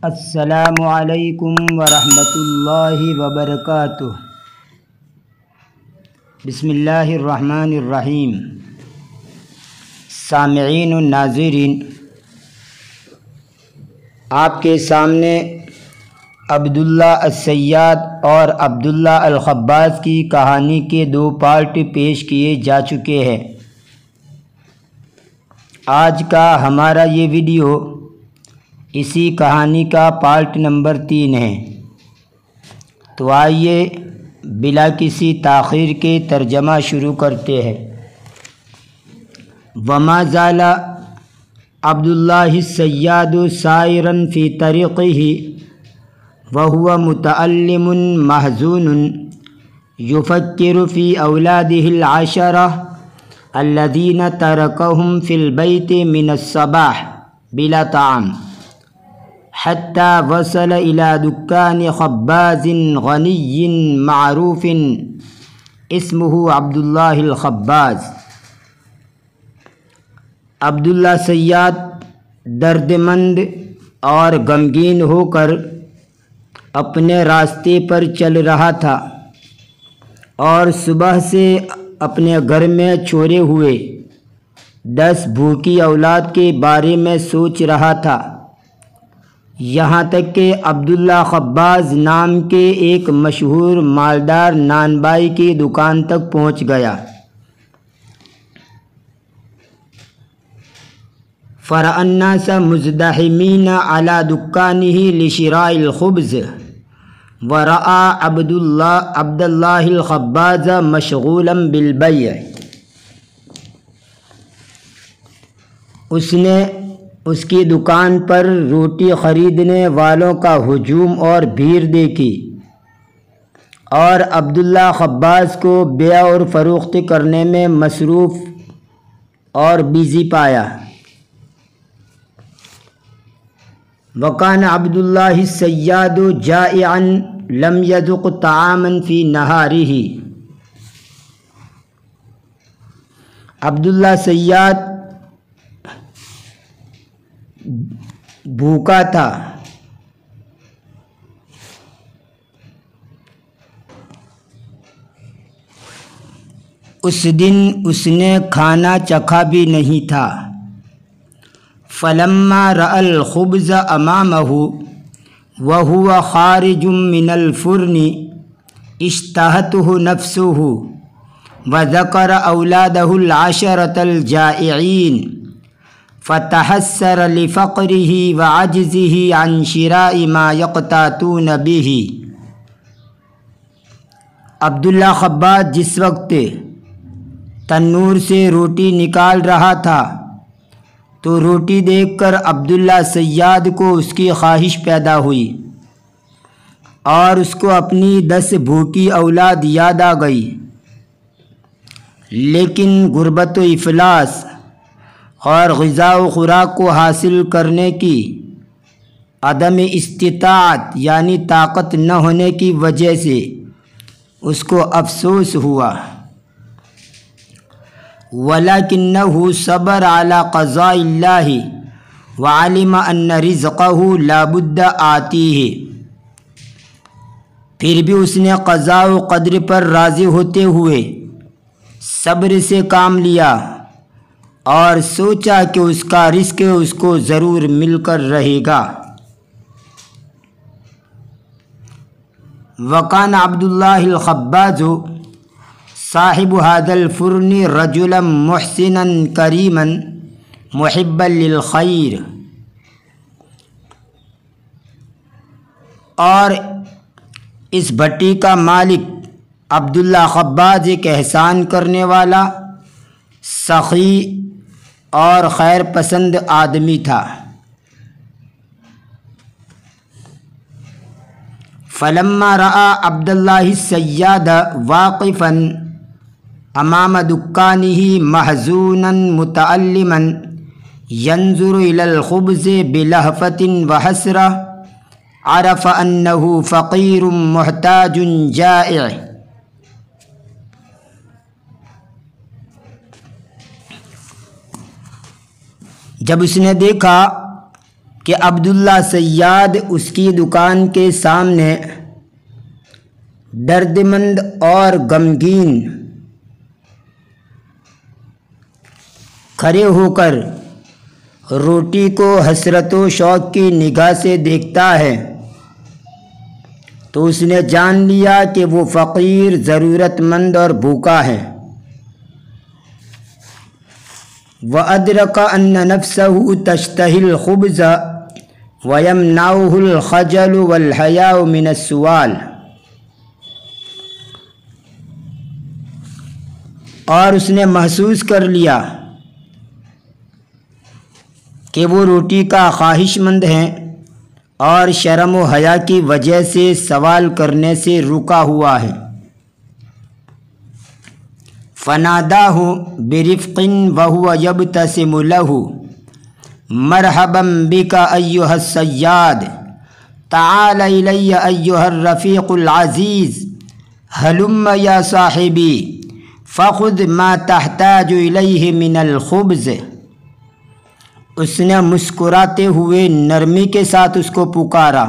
السلام علیکم ورحمۃ اللہ وبرکاتہ۔ بسم اللہ الرحمن الرحیم۔ سامعین و ناظرین، آپ کے سامنے عبداللہ الصیاد اور عبداللہ الخباز کی کہانی کے 2 پارٹ پیش کیے جا چکے ہیں۔ آج کا ہمارا یہ ویڈیو اسی کہانی کا پارٹ نمبر 3 ہے۔ تو آئیے بلا کسی تاخیر کے ترجمہ شروع کرتے ہیں۔ وما زال عبداللہ الصیاد سائرا فی طریقہ وهو متألم محزون يفكر في أولاده العشرة الذين تركهم في البيت من الصباح بلا طعام حتى وصل إلى دكان خباز غني معروف اسمه عبد الله الخباز۔ عبداللہ صیاد درد مند اور غمگین ہو کر اپنے راستے پر چل رہا تھا اور صبح سے اپنے گھر میں چھوڑے ہوئے 10 بھوکی اولاد کے بارے میں سوچ رہا تھا، یہاں تک کہ عبداللہ خباز نام کے ایک مشہور مالدار نان بائی کی دکان تک پہنچ گیا۔ فرأى الناس مزدحمين على دكانه لشراء الخبز، ورأى عبد الله الخباز مشغولا بالبيع۔ اس نے اس کی دکان پر روٹی خریدنے والوں کا ہجوم اور بھیڑ دیکھی اور عبداللہ خباز کو بیع اور فروخت کرنے میں مصروف اور بیزی پایا۔ وکان عبداللہ الصیاد جائعا لم یذق طعاما فی نہارہ۔ عبداللہ صیاد بھوکا تھا، اس دن اس نے کھانا چکھا بھی نہیں تھا۔ فلما رأى الخبز امامه وهو خارج من الفرن اشتهته نفسه وذكر اولاده العشرة الجائعين فتحسر لفقره وعجزه عن شراء ما يقتاتون به۔ عبداللہ خباز جس وقت تنور سے روٹی نکال رہا تھا تو روٹی دیکھ کر عبداللہ صیاد کو اس کی خواہش پیدا ہوئی اور اس کو اپنی 10 بھوکی اولاد یاد آ گئی، لیکن غربت و افلاس اور غذا و خوراک کو حاصل کرنے کی عدم استطاعت یعنی طاقت نہ ہونے کی وجہ سے اس کو افسوس ہوا۔ وَلَكِنَّهُ صَبَرَ عَلَى قَضَاءِ اللَّهِ وَعَلِمَ أَنَّ رِزْقَهُ لَا بُدَّ آتِيهِ۔ پھر بھی اس نے قضاء و قدر پر راضی ہوتے ہوئے صبر سے کام لیا اور سوچا کہ اس کا رزق اس کو ضرور مل کر رہے گا۔ وَكَانَ عَبْدُ اللَّهِ الْخَبَّازُ صاحب هذا الفرن رجلا محسنا کریما محبا للخیر۔ اور اس بھٹی کا مالک عبداللہ خباز ایک احسان کرنے والا، سخی اور خیر پسند آدمی تھا۔ فلما رأى عبد الله الصیاد واقفا امام دکانه محزونا متألما ينظر الى الخبز بلهفة وحسرة عرف انه فقیر محتاج جائع۔ جب اس نے دیکھا کہ عبداللہ صیاد اس کی دکان کے سامنے دردمند اور غمگین کھڑے ہو کر روٹی کو حسرت و شوق کی نگاہ سے دیکھتا ہے تو اس نے جان لیا کہ وہ فقیر، ضرورت مند اور بھوکا ہے۔ وَأَدْرَكَ أَنَّ نَفْسَهُ تَشْتَهِي الْخُبْزَ وَيَمْنَعُهُ الْخَجَلُ وَالْحَيَاءُ مِنَ السُّؤَالِ، اور اس نے محسوس کر لیا کہ وہ روٹی کا خواہش مند ہیں اور شرم و حیا کی وجہ سے سوال کرنے سے رکا ہوا ہے۔ فَنَادَاهُ بِرِفْقٍ وَهُوَ يَبْتَسِمُ لَهُ مَرْحَبًا بِكَ أَيُّهَا الصَّيَّادُ تَعَالَ إِلَيَّ أَيُّهَا الرَّفِيقُ الْعَزِيزُ هَلُمَّ يَا صَاحِبِي فَخُذْ مَا تَحْتَاجُ إِلَيْهِ مِنَ الْخُبْزِ۔ اس نے مسکراتے ہوئے نرمی کے ساتھ اس کو پکارا،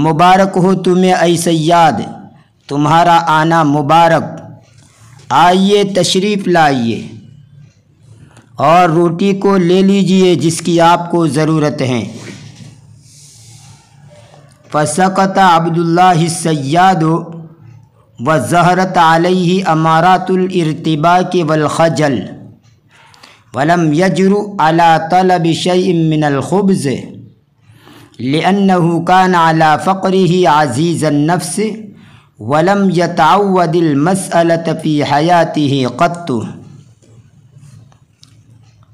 مبارک ہو تمہیں اے صیاد، تمہارا آنا مبارک، آئیے تشریف لائیے اور روٹی کو لے لیجئے جس کی آپ کو ضرورت ہے۔ فسکت عبداللہ الصیاد وظہرت علیہ امارات الارتباک والخجل ولم يجرؤ على طلب شيء من الخبز لأنه كان على فقره عزيز النفس ولم يتعود المسألة في حياته قط۔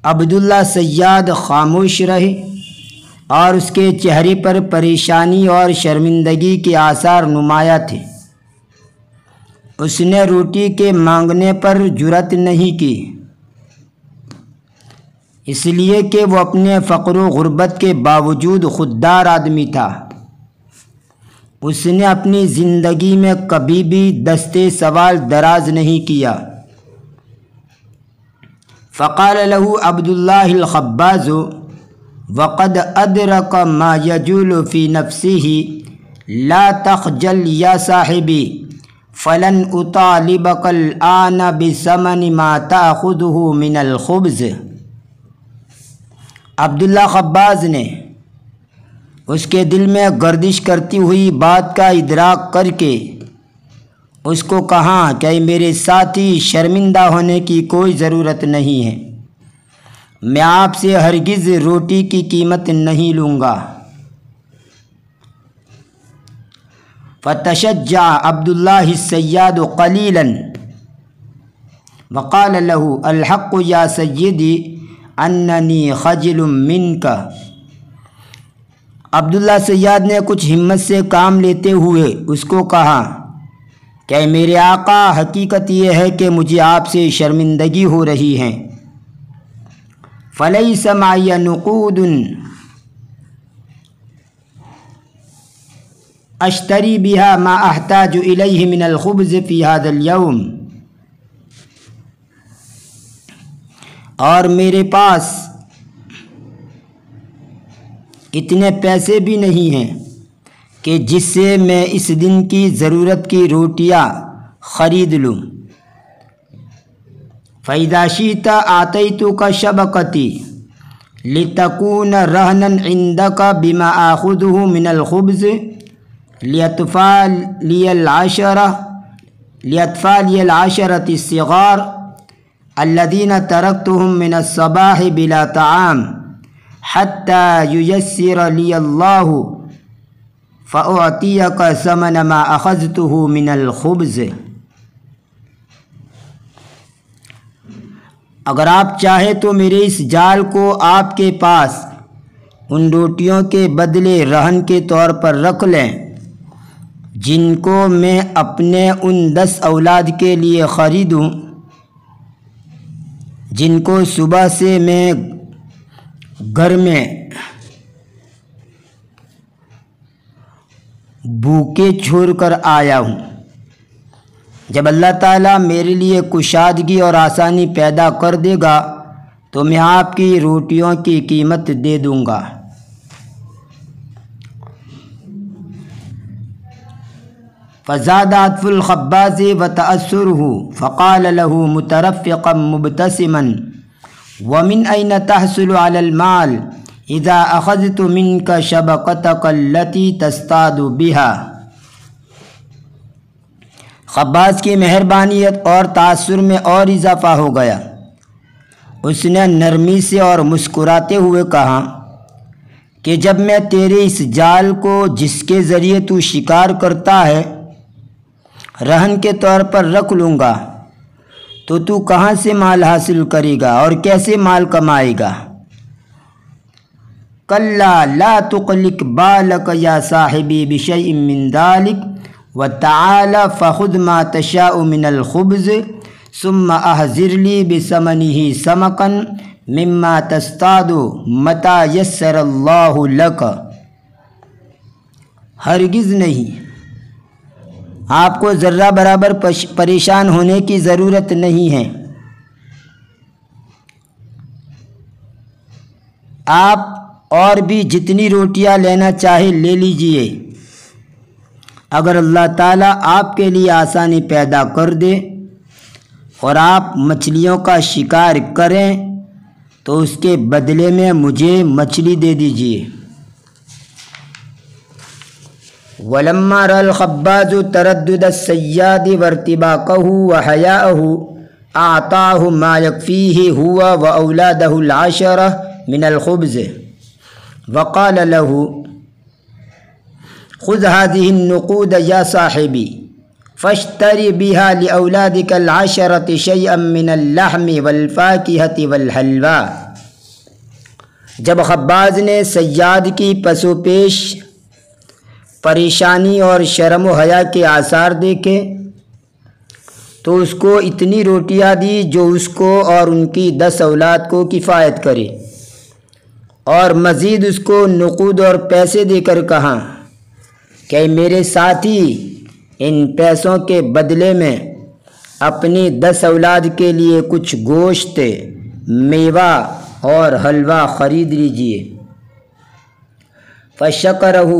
عبداللہ صیاد خاموش رہے اور اس کے چہرے پر پریشانی اور شرمندگی کے آثار نمایاں تھے۔ اس نے روٹی کے مانگنے پر جرأت نہیں کی، اس لیے کہ وہ اپنے فقر و غربت کے باوجود خوددار آدمی تھا۔ اس نے اپنی زندگی میں کبھی بھی دستے سوال دراز نہیں کیا۔ فقال له عبد الله الخباز وقد أدرك ما يجول في نفسه لا تخجل يا صاحبي فلن أطالبك الآن بثمن ما تأخذه من الخبز۔ عبداللہ خباز نے اس کے دل میں گردش کرتی ہوئی بات کا ادراک کر کے اس کو کہا کہ میرے ساتھی، شرمندہ ہونے کی کوئی ضرورت نہیں ہے، میں آپ سے ہرگز روٹی کی قیمت نہیں لوں گا۔ فتشجع عبداللہ الصیاد قلیلا وقال له الحق یا سیدی اننی خجل منک۔ عبداللہ صیاد نے کچھ ہمت سے کام لیتے ہوئے اس کو کہا کہ میرے آقا، حقیقت یہ ہے کہ مجھے آپ سے شرمندگی ہو رہی ہے۔ فلیس معی نقود اشتری بها ما احتاج الیہ من الخبز فی هذا اليوم، اور میرے پاس اتنے پیسے بھی نہیں ہیں کہ جس سے میں اس دن کی ضرورت کی روٹیاں خرید لوں۔ فَإِذَا شِئْتَ آتَيْتُكَ شَبَكَتِي لِتَكُونَ رَهْنًا عِنْدَكَ بِمَا آخُذُهُ مِنَ الْخُبْزِ لِأَطْفَالِيَ الْعَشَرَةِ الصِّغَارِ الَّذِينَ تَرَكْتُهُمْ مِنَ الصَّبَاحِ بِلَا طَعَامٍ حَتَّى يُيَسِّرَ لِيَ اللَّهُ فَأُعْطِيَكَ ثَمَنَ مَا أَخَذْتُهُ مِنَ الْخُبْزِ۔ اگر آپ چاہیں تو میرے اس جال کو آپ کے پاس ان روٹیوں کے بدلے رہن کے طور پر رکھ لیں جن کو میں اپنے ان 10 اولاد کے لیے خریدوں جن کو صبح سے میں گھر میں بھوکے چھوڑ کر آیا ہوں۔ جب اللہ تعالیٰ میرے لیے کشادگی اور آسانی پیدا کر دے گا تو میں آپ کی روٹیوں کی قیمت دے دوں گا۔ فزاد عطف الخباز وتأثره فقال له مترفقا مبتسما ومن أين تحصل على المال اذا اخذت منك شبقتك التي تصطاد بها۔ خباز کی مہربانیت اور تأثر میں اور اضافہ ہو گیا۔ اس نے نرمی سے اور مسکراتے ہوئے کہا کہ جب میں تیرے اس جال کو جس کے ذریعے تو شکار کرتا ہے رہن کے طور پر رکھ لوں گا تو کہاں سے مال حاصل کرے گا اور کیسے مال کمائے گا؟ کلا لا تقلق بالک یا صاحبی بشیء من ذلک وتعال فخذ ما تشاء من الخبز ثم احضر لی بثمنہ سمکا مما تصطاد متى یسر اللہ لک۔ ہرگز نہیں، آپ کو ذرہ برابر پریشان ہونے کی ضرورت نہیں ہے۔ آپ اور بھی جتنی روٹیاں لینا چاہے لے لیجئے، اگر اللہ تعالیٰ آپ کے لیے آسانی پیدا کر دے اور آپ مچھلیوں کا شکار کریں تو اس کے بدلے میں مجھے مچھلی دے دیجئے۔ وَلَمَّا رَأَى الْخَبَّازُ تَرَدُّدَ الصَّيَّادِ وَارْتِبَاكَهُ وَحَيَاءَهُ أَعْطَاهُ مَا يَكْفِيهِ هُوَ وَأَوْلَادَهُ الْعَشَرَةَ مِنَ الْخُبْزِ وقال له خذ هذه النقود يا صاحبي فاشتري بها لأولادك العشرة شيئا من اللحم والفاكهة والحلوى۔ جب خباز نے صیاد کی پس و پیش پریشانی اور شرم و حیا کے آثار دیکھے تو اس کو اتنی روٹیاں دی جو اس کو اور ان کی 10 اولاد کو کفایت کرے، اور مزید اس کو نقود اور پیسے دے کر کہا کہ میرے ساتھی ان پیسوں کے بدلے میں اپنی 10 اولاد کے لیے کچھ گوشت، میوہ اور حلوہ خرید لیجئے۔ فشکرہ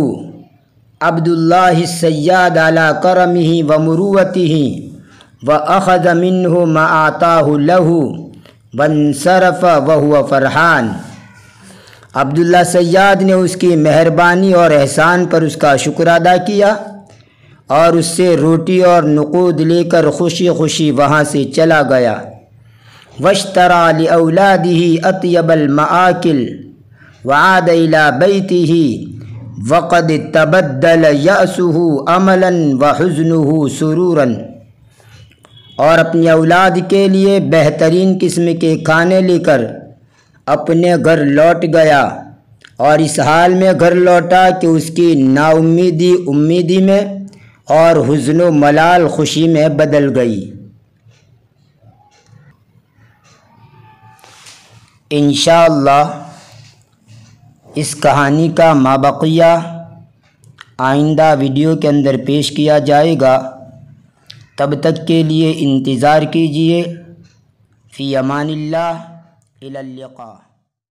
عبد اللہ الصیاد علی کرمہ ومروتہ واخذ منہ ما اعطاہ لہ وانصرف وہو فرحان۔ عبداللہ صیاد نے اس کی مہربانی اور احسان پر اس کا شکر ادا کیا اور اس سے روٹی اور نقود لے کر خوشی خوشی وہاں سے چلا گیا۔ واشترى لأولادہ اطیب المآکل وعاد إلی بیتہ وقد تبدل یأسہ املا وحزنہ سرورا، اور اپنی اولاد کے لیے بہترین قسم کے کھانے لے کر اپنے گھر لوٹ گیا، اور اس حال میں گھر لوٹا کہ اس کی نا امیدی امیدی میں اور حزن و ملال خوشی میں بدل گئی۔ انشاءاللہ اس کہانی کا مابقیہ آئندہ ویڈیو کے اندر پیش کیا جائے گا، تب تک کے لیے انتظار کیجیے۔ فی امان اللہ، الی اللقاء۔